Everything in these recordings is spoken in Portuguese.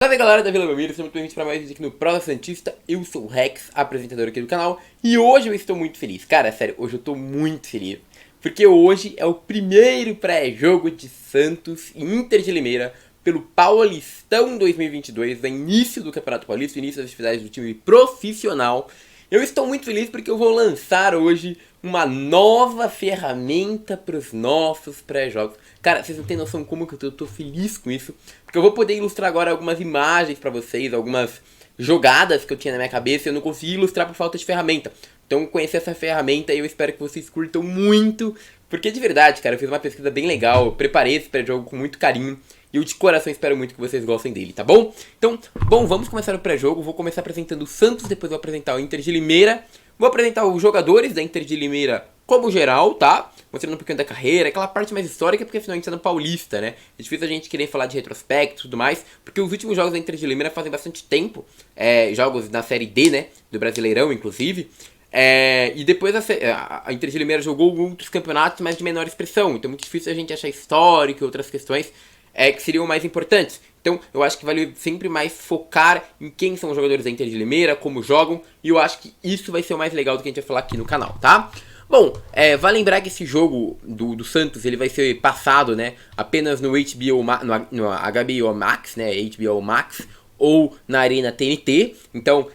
Salve galera da Vila Belmiro, sejam muito bem-vindos para mais um vídeo aqui no Prosa Santista. Eu sou o Rex, apresentador aqui do canal, e hoje eu estou muito feliz. Cara, sério, hoje eu estou muito feliz, porque hoje é o primeiro pré-jogo de Santos e Inter de Limeira pelo Paulistão 2022, o início do Campeonato Paulista, o início das atividades do time profissional. Eu estou muito feliz porque eu vou lançar hoje uma nova ferramenta para os nossos pré-jogos. Cara, vocês não têm noção como que eu tô feliz com isso, porque eu vou poder ilustrar agora algumas imagens para vocês, algumas jogadas que eu tinha na minha cabeça e eu não consegui ilustrar por falta de ferramenta. Então conhecer essa ferramenta e eu espero que vocês curtam muito, porque de verdade, cara, eu fiz uma pesquisa bem legal, eu preparei esse pré-jogo com muito carinho. E eu de coração espero muito que vocês gostem dele, tá bom? Então, vamos começar o pré-jogo. Vou começar apresentando o Santos, depois vou apresentar o Inter de Limeira. Vou apresentar os jogadores da Inter de Limeira como geral, tá? Mostrando um pouquinho da carreira, aquela parte mais histórica, porque afinal a gente tá no Paulista, né? É difícil a gente querer falar de retrospecto e tudo mais, porque os últimos jogos da Inter de Limeira fazem bastante tempo. Jogos na Série D, né? Do Brasileirão, inclusive. E depois a Inter de Limeira jogou outros campeonatos, mas de menor expressão. Então é muito difícil a gente achar histórico e outras questões que seriam mais importantes. Então eu acho que vale sempre mais focar em quem são os jogadores da Inter de Limeira, como jogam, e eu acho que isso vai ser o mais legal do que a gente vai falar aqui no canal, tá? Bom, vale lembrar que esse jogo do Santos, ele vai ser passado, né, apenas no HBO, no HBO Max, né, HBO Max, ou na Arena TNT. Então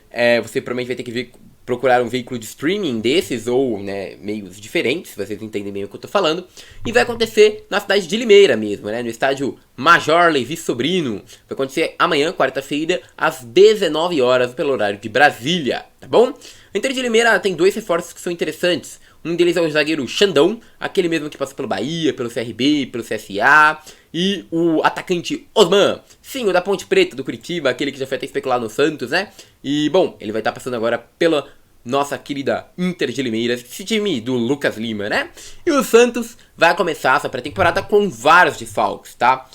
você provavelmente vai ter que procurar um veículo de streaming desses, ou, né, meios diferentes, se vocês entendem bem o que eu tô falando. E vai acontecer na cidade de Limeira mesmo, né, no estádio Major Levi Sobrino. Vai acontecer amanhã, quarta-feira, às 19 horas, pelo horário de Brasília, tá bom? A Inter de Limeira tem dois reforços que são interessantes. Um deles é o zagueiro Xandão, aquele mesmo que passou pelo Bahia, pelo CRB, pelo CSA. E o atacante Osman, sim, o da Ponte Preta do Curitiba, aquele que já foi até especulado no Santos, né? E, bom, ele vai estar passando agora pela nossa querida Inter de Limeira, esse time do Lucas Lima, né? E o Santos vai começar essa pré-temporada com vários desfalques, tá?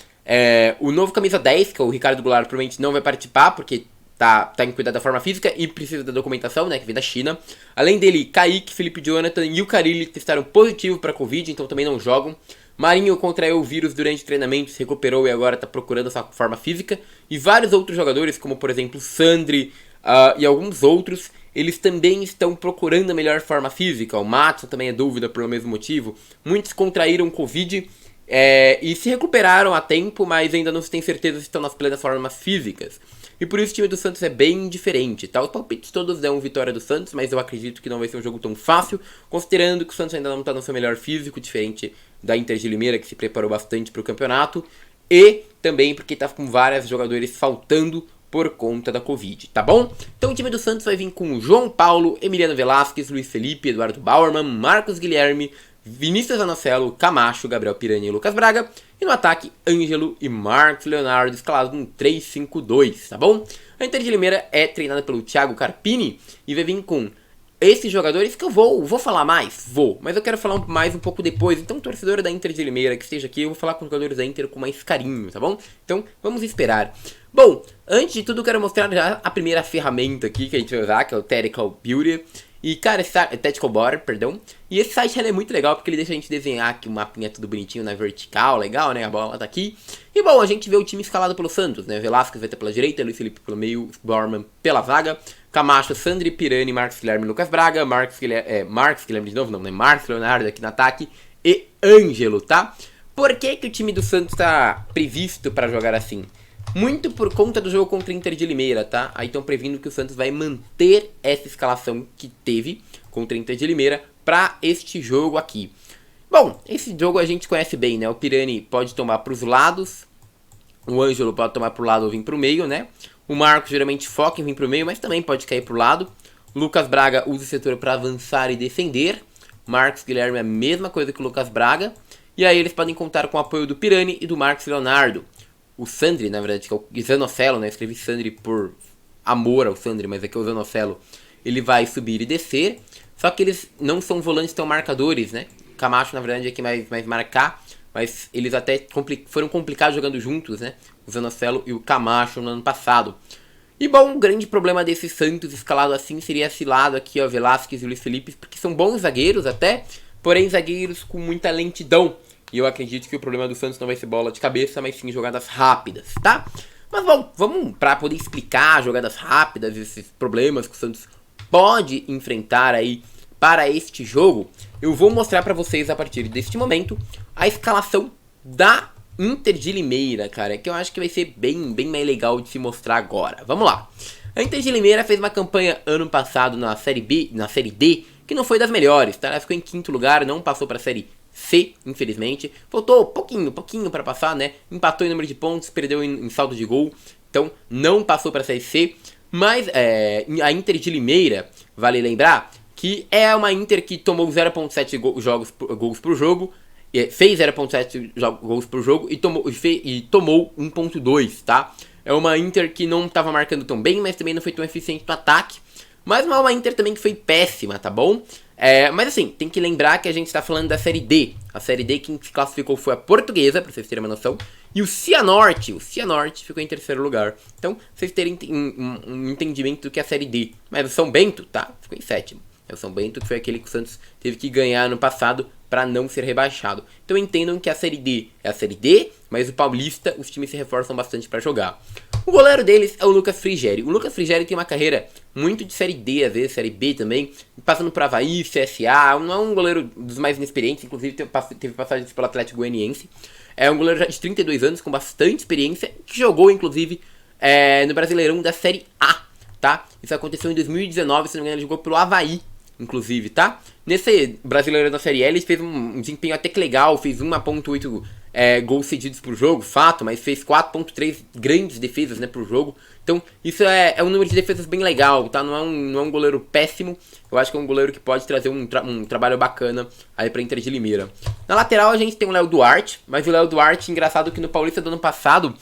O novo camisa 10, que é o Ricardo Goulart, provavelmente não vai participar, porque tá em cuidado da forma física e precisa da documentação, né, que vem da China. Além dele, Kaique, Felipe Jonathan e o Carille testaram positivo para Covid, então também não jogam. Marinho contraiu o vírus durante o treinamento, se recuperou e agora está procurando a sua forma física. E vários outros jogadores, como por exemplo Sandri e alguns outros, eles também estão procurando a melhor forma física. O Matson também é dúvida pelo mesmo motivo. Muitos contraíram Covid e se recuperaram a tempo, mas ainda não se tem certeza se estão nas plenas formas físicas. E por isso o time do Santos é bem diferente, tá? Os palpites todos dão vitória do Santos, mas eu acredito que não vai ser um jogo tão fácil, considerando que o Santos ainda não está no seu melhor físico, diferente da Inter de Limeira, que se preparou bastante para o campeonato, e também porque está com vários jogadores faltando por conta da Covid, tá bom? Então o time do Santos vai vir com João Paulo, Emiliano Velasquez, Luiz Felipe, Eduardo Bauerman, Marcos Guilherme, Vinícius Anocelo, Camacho, Gabriel Pirani e Lucas Braga. E no ataque, Ângelo e Marcos Leonardo, escalados no 3-5-2, tá bom? A Inter de Limeira é treinada pelo Thiago Carpini e vai vir com esses jogadores que eu vou falar mais, mas eu quero falar mais um pouco depois. Então, torcedor da Inter de Limeira que esteja aqui, eu vou falar com os jogadores da Inter com mais carinho, tá bom? Então, vamos esperar. Bom, antes de tudo, eu quero mostrar já a primeira ferramenta aqui que a gente vai usar, que é o Tactical Builder. E, cara, Tactical Border, perdão. E esse site é muito legal, porque ele deixa a gente desenhar aqui um mapinha tudo bonitinho na vertical, legal, né? A bola tá aqui. E, bom, a gente vê o time escalado pelo Santos, né? Velasquez vai ter pela direita, Luiz Felipe pelo meio, Borman pela zaga, Camacho, Sandri, Pirani, Marcos Guilherme, Lucas Braga, Marcos Guilherme de novo, não, né? Marcos Leonardo aqui no ataque e Ângelo, tá? Por que que o time do Santos tá previsto para jogar assim? Muito por conta do jogo contra o Inter de Limeira, tá? Aí estão previndo que o Santos vai manter essa escalação que teve contra o Inter de Limeira para este jogo aqui. Bom, esse jogo a gente conhece bem, né? O Pirani pode tomar para os lados, o Ângelo pode tomar para o lado ou vir para o meio, né? O Marcos geralmente foca em vir para o meio, mas também pode cair para o lado. O Lucas Braga usa o setor para avançar e defender. Marcos Guilherme é a mesma coisa que o Lucas Braga. E aí eles podem contar com o apoio do Pirani e do Marcos Leonardo. O Sandri, na verdade, que é o Zanocelo, né? Eu escrevi Sandri por amor ao Sandri, mas aqui é o Zanocelo. Ele vai subir e descer. Só que eles não são volantes tão marcadores, né? Camacho, na verdade, é que mais marcar. Mas eles até foram complicados jogando juntos, né? O Zanocelo e o Camacho no ano passado. E bom, o grande problema desse Santos escalado assim seria esse lado aqui, ó, Velasquez e Luiz Felipe, porque são bons zagueiros até, porém zagueiros com muita lentidão. E eu acredito que o problema do Santos não vai ser bola de cabeça, mas sim jogadas rápidas, tá? Mas bom, vamos para poder explicar jogadas rápidas, esses problemas que o Santos pode enfrentar aí para este jogo, eu vou mostrar para vocês a partir deste momento a escalação da Inter de Limeira, cara, que eu acho que vai ser bem mais legal de se mostrar agora. Vamos lá. A Inter de Limeira fez uma campanha ano passado na Série B, na Série D, que não foi das melhores, tá? Ela ficou em quinto lugar, não passou para a Série C, infelizmente. Faltou pouquinho para passar, né? Empatou em número de pontos, perdeu em saldo de gol, então não passou para a Série C. Mas a Inter de Limeira, vale lembrar, que é uma Inter que tomou 0.7 gols por jogo, fez 0.7 gols por jogo e tomou 1.2, tá? É uma Inter que não estava marcando tão bem, mas também não foi tão eficiente no ataque. Mas não é uma Inter também que foi péssima, tá bom? Mas assim, tem que lembrar que a gente está falando da Série D. A Série D quem se classificou foi a Portuguesa, pra vocês terem uma noção. E o Cianorte ficou em terceiro lugar. Então, vocês terem um entendimento do que é a Série D. Mas o São Bento, tá? Ficou em sétimo. É o São Bento que foi aquele que o Santos teve que ganhar no passado para não ser rebaixado. Então entendam que a Série D é a Série D, mas o Paulista os times se reforçam bastante para jogar. O goleiro deles é o Lucas Frigério. O Lucas Frigério tem uma carreira muito de Série D, às vezes Série B também, passando por Avaí, CSA, não é um goleiro dos mais inexperientes, inclusive teve passagens pelo Atlético Goianiense. É um goleiro já de 32 anos, com bastante experiência, que jogou inclusive no Brasileirão da Série A, tá? Isso aconteceu em 2019, se não me engano ele jogou pelo Avaí, inclusive, tá? Nesse Brasileiro da Série L, ele fez um desempenho até que legal, fez 1.8 gols cedidos por jogo, fato, mas fez 4.3 grandes defesas, né, por jogo. Então, isso é um número de defesas bem legal, tá? Não é um goleiro péssimo, eu acho que é um goleiro que pode trazer um trabalho bacana aí pra Inter de Limeira. Na lateral a gente tem o Léo Duarte, mas o Léo Duarte, engraçado que no Paulista do ano passado,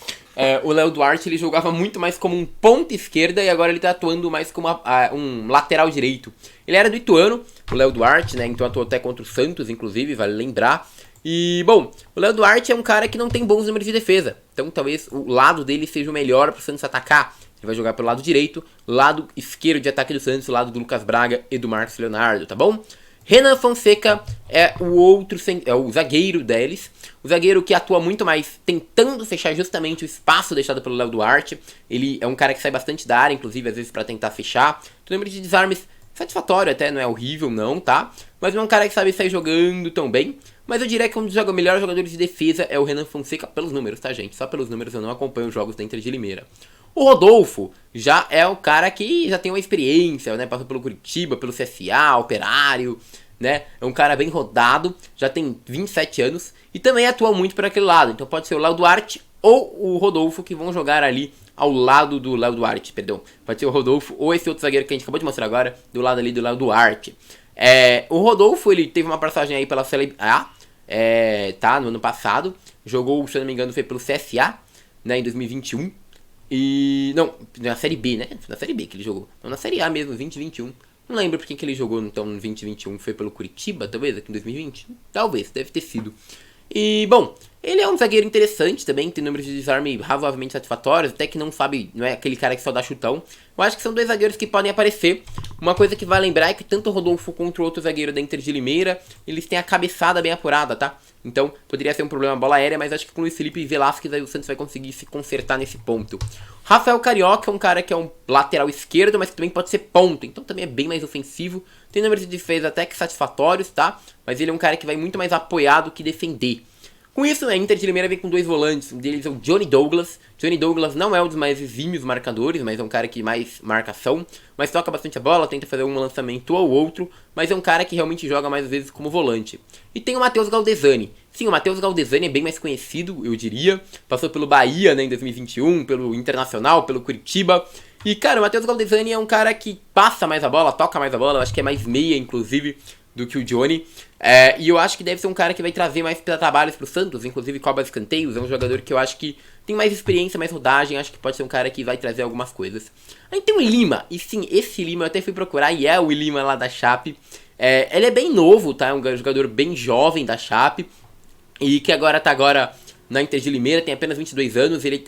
o Léo Duarte ele jogava muito mais como um ponta esquerda e agora ele tá atuando mais como um lateral direito. Ele era do Ituano, o Léo Duarte, né? Então atuou até contra o Santos, inclusive, vale lembrar. E, bom, o Léo Duarte é um cara que não tem bons números de defesa. Então talvez o lado dele seja o melhor pro Santos atacar. Ele vai jogar pelo lado direito, lado esquerdo de ataque do Santos, lado do Lucas Braga e do Marcos Leonardo, tá bom? Renan Fonseca é o zagueiro deles. O zagueiro que atua muito mais tentando fechar justamente o espaço deixado pelo Léo Duarte. Ele é um cara que sai bastante da área, inclusive, às vezes, pra tentar fechar. O número de desarmes satisfatório até, não é horrível não, tá? Mas não é um cara que sabe sair jogando tão bem. Mas eu diria que um dos melhores jogadores de defesa é o Renan Fonseca pelos números, tá, gente? Só pelos números, eu não acompanho os jogos da Inter de Limeira. O Rodolfo já é o cara que já tem uma experiência, né? Passou pelo Curitiba, pelo CSA, Operário, né? É um cara bem rodado, já tem 27 anos e também atua muito por aquele lado. Então pode ser o Léo Duarte ou o Rodolfo que vão jogar ali ao lado do Léo Duarte, perdão. Pode ser o Rodolfo ou esse outro zagueiro que a gente acabou de mostrar agora, do lado ali do Léo Duarte. O Rodolfo, ele teve uma passagem aí pela Série A, tá, no ano passado. Jogou, se eu não me engano, foi pelo CSA, né, em 2021. E, não, na Série B, né, na Série B que ele jogou. Não, na Série A mesmo, 2021. Não lembro por que ele jogou, então, no 2021. Foi pelo Curitiba, talvez, aqui em 2020? Talvez, deve ter sido. E, bom, ele é um zagueiro interessante também, tem números de desarme razoavelmente satisfatórios, até que não sabe, não é aquele cara que só dá chutão. Eu acho que são dois zagueiros que podem aparecer. Uma coisa que vai lembrar é que tanto o Rodolfo quanto o outro zagueiro da Inter de Limeira, eles têm a cabeçada bem apurada, tá? Então, poderia ser um problema a bola aérea, mas acho que com o Luiz Felipe Velasquez aí o Santos vai conseguir se consertar nesse ponto. Rafael Carioca é um cara que é um lateral esquerdo, mas que também pode ser ponto, então também é bem mais ofensivo. Tem números de defesa até que satisfatórios, tá? Mas ele é um cara que vai muito mais apoiado que defender. Com isso, a Inter de Limeira vem com dois volantes, um deles é o Johnny Douglas. Johnny Douglas não é um dos mais exímios marcadores, mas é um cara que mais marcação, mas toca bastante a bola, tenta fazer um lançamento ou outro, mas é um cara que realmente joga mais vezes como volante. E tem o Matheus Galdesani. Sim, o Matheus Galdesani é bem mais conhecido, eu diria. Passou pelo Bahia, né, em 2021, pelo Internacional, pelo Curitiba. E, cara, o Matheus Galdesani é um cara que passa mais a bola, toca mais a bola, eu acho que é mais meia, inclusive, do que o Johnny. E eu acho que deve ser um cara que vai trazer mais trabalhos pro Santos, inclusive cobra escanteios, é um jogador que eu acho que tem mais experiência, mais rodagem, acho que pode ser um cara que vai trazer algumas coisas. Aí tem o Lima, e sim, esse Lima eu até fui procurar, e é o Lima lá da Chape. Ele é bem novo, tá? É um jogador bem jovem da Chape, e que agora tá na Inter de Limeira, tem apenas 22 anos, ele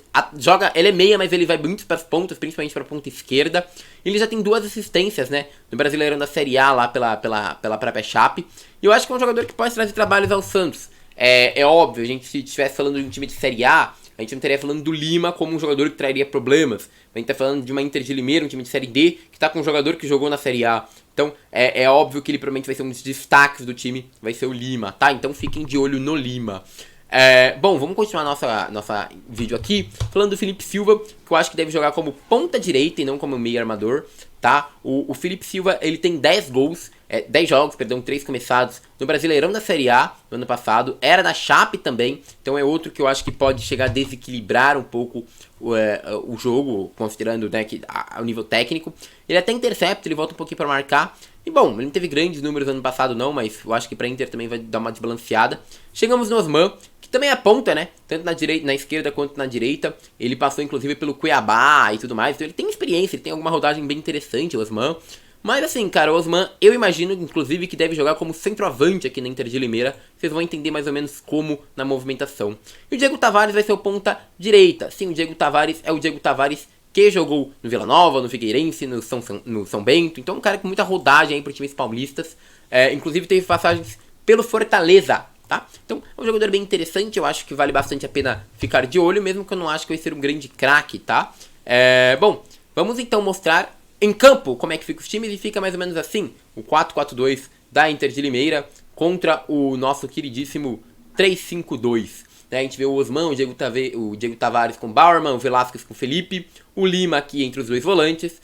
é meia, mas ele vai muito para as pontas, principalmente para a ponta esquerda. Ele já tem 2 assistências, né, no Brasileirão da Série A lá pela própria Chape. E eu acho que é um jogador que pode trazer trabalhos ao Santos. É óbvio, a gente se estivesse falando de um time de Série A a gente não estaria falando do Lima como um jogador que traria problemas. A gente tá falando de uma Inter de Limeira, um time de Série D, que tá com um jogador que jogou na Série A. Então, é óbvio que ele provavelmente vai ser um dos destaques do time, vai ser o Lima, tá? Então fiquem de olho no Lima. Bom, vamos continuar nossa vídeo aqui, falando do Felipe Silva, que eu acho que deve jogar como ponta direita e não como meio armador, tá? O Felipe Silva, ele tem 10 gols, 10 jogos, perdão, 3 começados no Brasileirão da Série A no ano passado, era da Chape também, então é outro que eu acho que pode chegar a desequilibrar um pouco o jogo, considerando, né, que o nível técnico. Ele até intercepta, ele volta um pouquinho para marcar. E bom, ele não teve grandes números ano passado não, mas eu acho que pra Inter também vai dar uma desbalanceada. Chegamos no Osman, que também é ponta, né? Tanto na direita, na esquerda quanto na direita. Ele passou inclusive pelo Cuiabá e tudo mais, então ele tem experiência, ele tem alguma rodagem bem interessante, o Osman. Mas assim, cara, o Osman, eu imagino, inclusive, que deve jogar como centroavante aqui na Inter de Limeira. Vocês vão entender mais ou menos como na movimentação. E o Diego Tavares vai ser o ponta direita. Sim, o Diego Tavares é o Diego Tavares que jogou no Vila Nova, no Figueirense, no São Bento. Então um cara com muita rodagem aí para times paulistas. Inclusive teve passagens pelo Fortaleza, tá? Então é um jogador bem interessante, eu acho que vale bastante a pena ficar de olho, mesmo que eu não acho que vai ser um grande craque, tá? Bom, vamos então mostrar em campo como é que fica os times, e fica mais ou menos assim, o 4-4-2 da Inter de Limeira contra o nosso queridíssimo 3-5-2. A gente vê o Osman, o Diego Tavares com o Bauerman, o Velasquez com o Felipe, o Lima aqui entre os dois volantes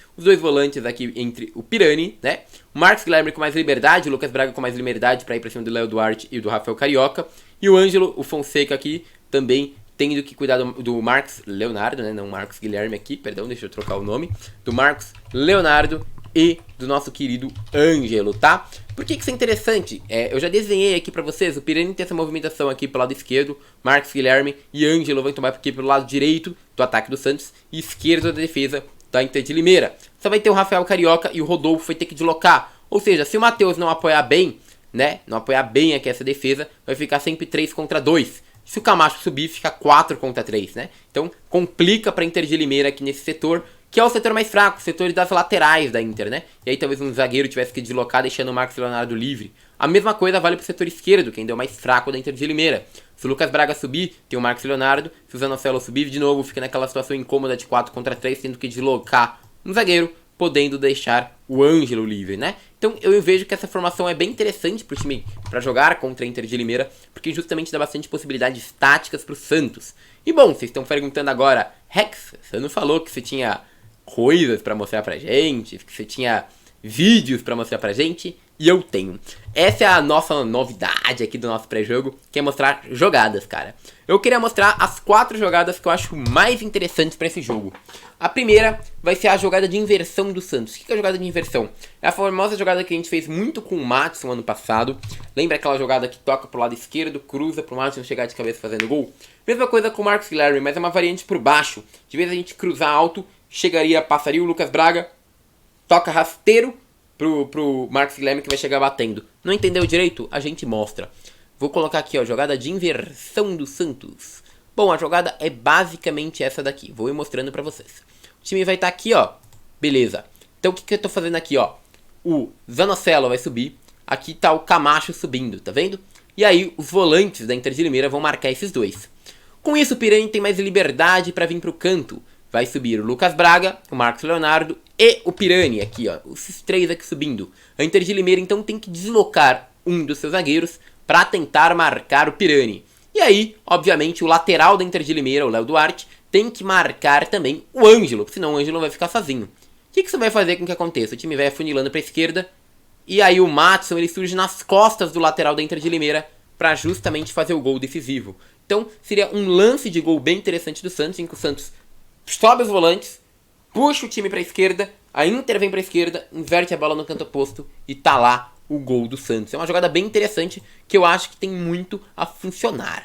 aqui entre o Pirani, né? O Marcos Guilherme com mais liberdade, o Lucas Braga com mais liberdade para ir para cima do Léo Duarte e do Rafael Carioca, e o Ângelo, o Fonseca aqui também tendo que cuidar do Marcos Leonardo, né? Não Marcos Guilherme aqui, perdão, deixa eu trocar o nome, do Marcos Leonardo e do nosso querido Ângelo, tá? Por que isso é interessante? Eu já desenhei aqui pra vocês, o Pirani tem essa movimentação aqui pelo lado esquerdo, Marcos Guilherme e Ângelo vão tomar aqui pelo lado direito do ataque do Santos e esquerdo da defesa da Inter de Limeira. Só vai ter o Rafael Carioca e o Rodolfo vai ter que deslocar, ou seja, se o Matheus não apoiar bem, né, não apoiar bem aqui essa defesa, vai ficar sempre 3 contra 2. Se o Camacho subir, fica 4 contra 3, né? Então complica pra Inter de Limeira aqui nesse setor, que é o setor mais fraco, o setor das laterais da Inter, né? E aí talvez um zagueiro tivesse que deslocar, deixando o Marcos Leonardo livre. A mesma coisa vale pro setor esquerdo, que ainda é o mais fraco da Inter de Limeira. Se o Lucas Braga subir, tem o Marcos Leonardo. Se o Zanocelo subir, de novo, fica naquela situação incômoda de 4 contra 3, tendo que deslocar um zagueiro, podendo deixar o Ângelo livre, né? Então eu vejo que essa formação é bem interessante pro time para jogar contra a Inter de Limeira, porque justamente dá bastante possibilidades táticas pro Santos. E bom, vocês estão perguntando agora, Rex, você não falou que você tinha coisas pra mostrar pra gente, que você tinha vídeos pra mostrar pra gente? E eu tenho. Essa é a nossa novidade aqui do nosso pré-jogo, que é mostrar jogadas, cara. Eu queria mostrar as 4 jogadas que eu acho mais interessantes pra esse jogo. A primeira vai ser a jogada de inversão do Santos. O que é a jogada de inversão? É a famosa jogada que a gente fez muito com o Madison ano passado. Lembra aquela jogada que toca pro lado esquerdo, cruza pro Madison chegar de cabeça fazendo gol? Mesma coisa com o Marcos Guilherme, mas é uma variante por baixo. De vez a gente cruzar alto, passaria o Lucas Braga, toca rasteiro pro Marcos Guilherme, que vai chegar batendo. Não entendeu direito? A gente mostra. Vou colocar aqui, ó, jogada de inversão do Santos. Bom, a jogada é basicamente essa daqui. Vou ir mostrando pra vocês. O time vai estar aqui, ó. Beleza. Então o que eu tô fazendo aqui, ó? O Zanocelo vai subir. Aqui tá o Camacho subindo, tá vendo? E aí os volantes da Inter de Limeira vão marcar esses dois. Com isso o Pirani tem mais liberdade pra vir pro canto. Vai subir o Lucas Braga, o Marcos Leonardo e o Pirani aqui, ó. Esses 3 aqui subindo. A Inter de Limeira então tem que deslocar um dos seus zagueiros para tentar marcar o Pirani. E aí, obviamente, o lateral da Inter de Limeira, o Léo Duarte, tem que marcar também o Ângelo, senão o Ângelo vai ficar sozinho. O que isso vai fazer com que aconteça? O time vai afunilando para a esquerda, e aí o Madison ele surge nas costas do lateral da Inter de Limeira para justamente fazer o gol decisivo. Então, seria um lance de gol bem interessante do Santos, em que o Santos sobe os volantes, puxa o time para a esquerda, a Inter vem para a esquerda, inverte a bola no canto oposto e tá lá o gol do Santos. É uma jogada bem interessante que eu acho que tem muito a funcionar.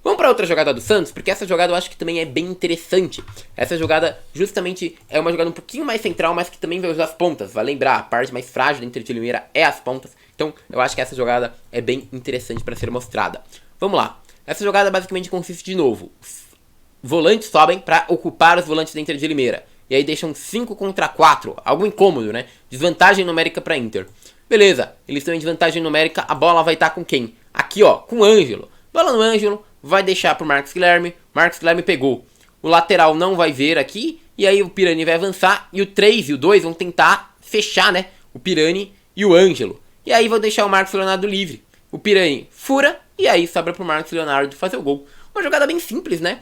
Vamos para outra jogada do Santos, porque essa jogada eu acho que também é bem interessante. Essa jogada justamente é uma jogada um pouquinho mais central, mas que também vai usar as pontas. Vai lembrar, a parte mais frágil da Inter de Limeira é as pontas. Então eu acho que essa jogada é bem interessante para ser mostrada. Vamos lá. Essa jogada basicamente consiste de novo. Volantes sobem para ocupar os volantes da Inter de Limeira. E aí deixam 5 contra 4. Algo incômodo, né? Desvantagem numérica para Inter. Beleza, eles estão em desvantagem numérica, a bola vai estar com quem? Aqui, ó, com o Ângelo. Bola no Ângelo, vai deixar pro Marcos Guilherme pegou. O lateral não vai ver aqui, e aí o Pirani vai avançar, e o 3 e o 2 vão tentar fechar, né, o Pirani e o Ângelo. E aí vão deixar o Marcos Leonardo livre. O Pirani fura, e aí sobra pro Marcos Leonardo fazer o gol. Uma jogada bem simples, né?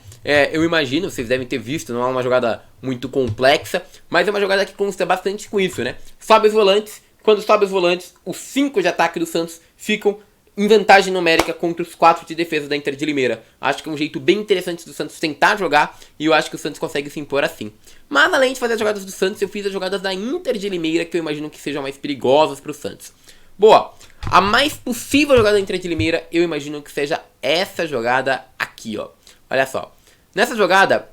Eu imagino, vocês devem ter visto, não é uma jogada muito complexa, mas é uma jogada que consta bastante com isso, né? Sobe os volantes, quando sobe os volantes, os 5 de ataque do Santos ficam em vantagem numérica contra os 4 de defesa da Inter de Limeira. Acho que é um jeito bem interessante do Santos tentar jogar, e eu acho que o Santos consegue se impor assim. Mas além de fazer as jogadas do Santos, eu fiz as jogadas da Inter de Limeira, que eu imagino que sejam mais perigosas para o Santos. Boa, a mais possível jogada da Inter de Limeira, eu imagino que seja essa jogada aqui, ó. Olha só, nessa jogada,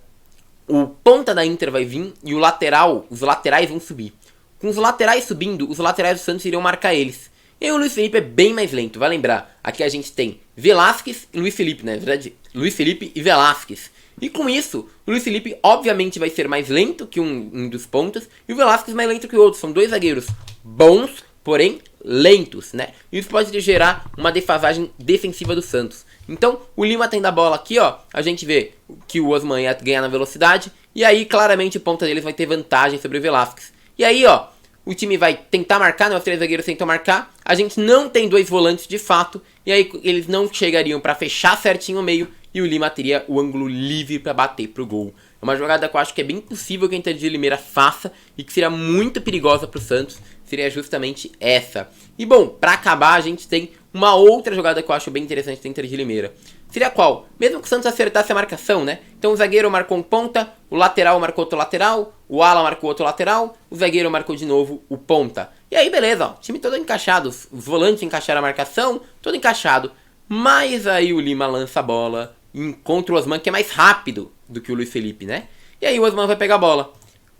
o ponta da Inter vai vir e o lateral, os laterais vão subir. Com os laterais subindo, os laterais do Santos iriam marcar eles. E o Luiz Felipe é bem mais lento, vai lembrar, aqui a gente tem Velasquez e Luiz Felipe, né, na verdade, Luiz Felipe e Velasquez. E com isso, o Luiz Felipe obviamente vai ser mais lento que um dos pontas, e o Velasquez mais lento que o outro, são dois zagueiros bons, porém lentos, né? Isso pode gerar uma defasagem defensiva do Santos. Então, o Lima tendo a bola aqui, ó, a gente vê que o Osman ia ganhar na velocidade, e aí claramente o ponta deles vai ter vantagem sobre o Velasquez. E aí, ó, o time vai tentar marcar, né? Os 3 zagueiros tentam marcar. A gente não tem 2 volantes de fato. E aí eles não chegariam para fechar certinho o meio. E o Lima teria o ângulo livre para bater pro gol. É uma jogada que eu acho que é bem possível que a Inter de Limeira faça. E que seria muito perigosa pro Santos. Seria justamente essa. E bom, para acabar a gente tem uma outra jogada que eu acho bem interessante da Inter de Limeira. Seria qual? Mesmo que o Santos acertasse a marcação, né? Então o zagueiro marcou um ponta, o lateral marcou outro lateral, o ala marcou outro lateral, o zagueiro marcou de novo o ponta. E aí beleza, ó, time todo encaixado, os volantes encaixaram a marcação, todo encaixado. Mas aí o Lima lança a bola e encontra o Osman, que é mais rápido do que o Luiz Felipe, né? E aí o Osman vai pegar a bola.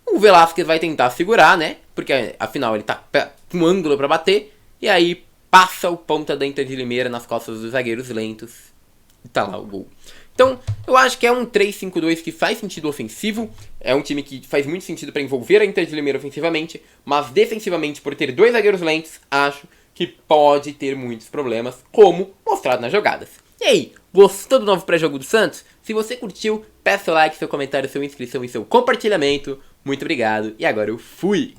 O Velasquez vai tentar segurar, né? Porque afinal ele tá com um ângulo pra bater. E aí passa o ponta da Inter de Limeira nas costas dos zagueiros lentos. E tá lá o gol. Então, eu acho que é um 3-5-2 que faz sentido ofensivo. É um time que faz muito sentido para envolver a Inter de Limeira ofensivamente. Mas defensivamente, por ter 2 zagueiros lentos, acho que pode ter muitos problemas, como mostrado nas jogadas. E aí, gostou do novo pré-jogo do Santos? Se você curtiu, peça o like, seu comentário, sua inscrição e seu compartilhamento. Muito obrigado e agora eu fui!